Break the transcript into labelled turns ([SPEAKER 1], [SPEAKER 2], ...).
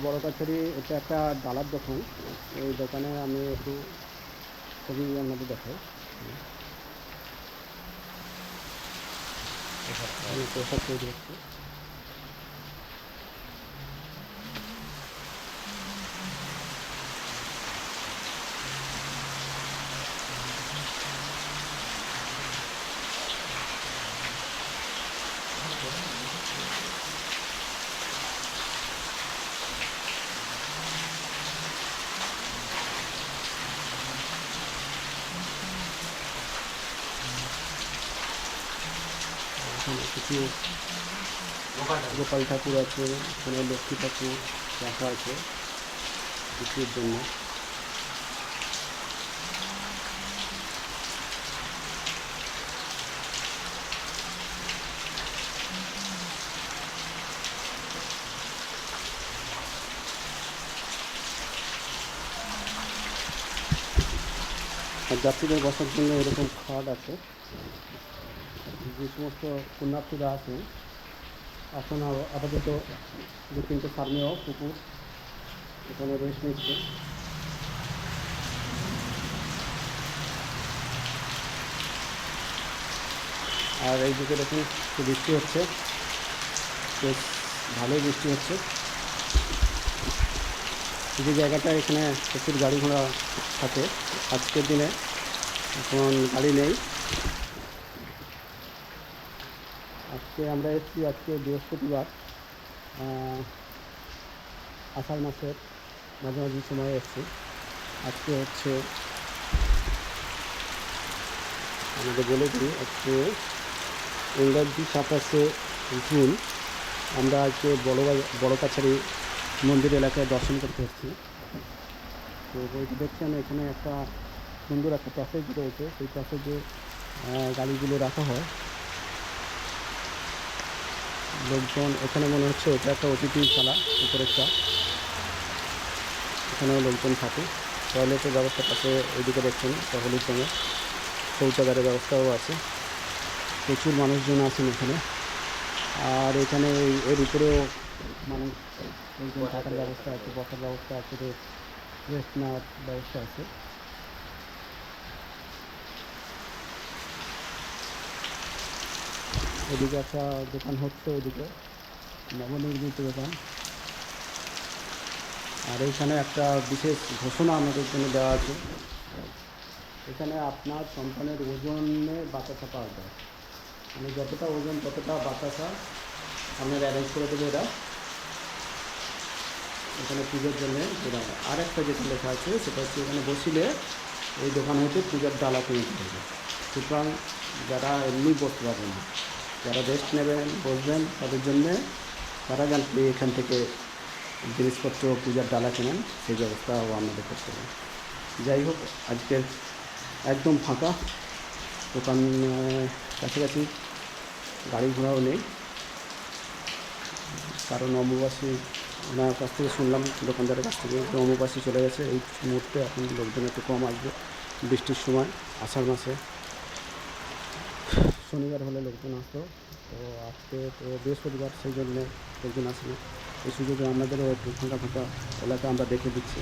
[SPEAKER 1] বড় কাছারি এটা একটা ডালার দোকান। এই দোকানে আমি একটু ছবি আপনাদের দেখাই। আমি পোশাক তৈরি হচ্ছে। এখানে কিছু গোপাল ঠাকুর আছে, এখানে লক্ষ্মী ঠাকুর রাখা আছে বিক্রির জন্য। আর যাত্রীদের বসার জন্য এরকম খাট আছে। যে সমস্ত পুণ্যার্থীরা আছেন এখন আপাতত 2-3টে ফার্মেও কুকুর এখানে রেস্ট নিচ্ছে। আর এই দিকে দেখুন বৃষ্টি হচ্ছে, বেশ ভালোই বৃষ্টি হচ্ছে। যে জায়গাটা এখানে প্রচুর গাড়ি ঘোড়া থাকে, আজকের দিনে এখন গাড়ি নেই। আজকে আমরা এসেছি, আজকে বৃহস্পতিবার, আষাঢ় মাসের মাঝামাঝি সময়ে এসেছি। আজকে হচ্ছে আমাদের বলে দিই, আজকে ইংরাজি 27শে জুন। আমরা আজকে বড় কাছারি মন্দির এলাকায় দর্শন করতে এসেছি। তো বইটি দেখছেন এখানে একটা সুন্দর একটা প্যাসেজ রয়েছে, সেই প্যাসেজে গাড়িগুলো রাখা হয়। লোকজন এখানে মনে হচ্ছে এটা একটা অতিথিশালা, উপরেরটা, এখানেও লোকজন থাকে। টয়লেটের ব্যবস্থা পাশে ওইদিকে দেখছেন হলুদ রঙের শৌচাগারের ব্যবস্থাও আছে। প্রচুর মানুষজন আছেন এখানে। আর এখানে এর উপরেও মানুষ থাকার ব্যবস্থা আছে, বসার ব্যবস্থা আছে, রেস্ট নেওয়ার ব্যবস্থা আছে। এদিকে একটা দোকান হচ্ছে, ওইদিকে নবনির্মিত দোকান। আর এইখানে একটা বিশেষ ঘোষণা আমাদের জন্য দেওয়া আছে, এখানে আপনার সন্তানের ওজনে বাতাসা পাওয়া যায়, মানে যতটা ওজন ততটা বাতাসা আপনার অ্যারেঞ্জ করে দেবে এরা এখানে পুজোর জন্যে। আর একটা যেটা লেখা আছে সেটা হচ্ছে এখানে বসিলে এই দোকান হতে পূজার ডালা কিনতে হবে। সুতরাং যারা এমনি বসতে পারবে না, যারা রেস্ট নেবেন বসবেন, তাদের জন্যে তারা জানতে এখান থেকে জিনিসপত্র পূজার ডালা কেনেন, সেই ব্যবস্থাও আমাদের করতে হবে। যাই হোক, আজকের একদম ফাঁকা দোকান, কাছাকাছি গাড়ি ঘোড়াও নেই, কারণ অম্বুবাসী ওনার কাছ থেকে শুনলাম, দোকানদারের কাছ থেকে অম্বুবাসী চলে গেছে। এই মুহূর্তে এখন লোকজন একটু কম আসবে বৃষ্টির সময়, আষাঢ় মাসে। শনিবার হলে লোকজন আসতো, তো আজকে তো বৃহস্পতিবার, সেই জন্যে লোকজন আসে না। এই সুযোগে আমাদেরও একটু ফাঁকা ফাঁকা এলাকা আমরা দেখে দিচ্ছি।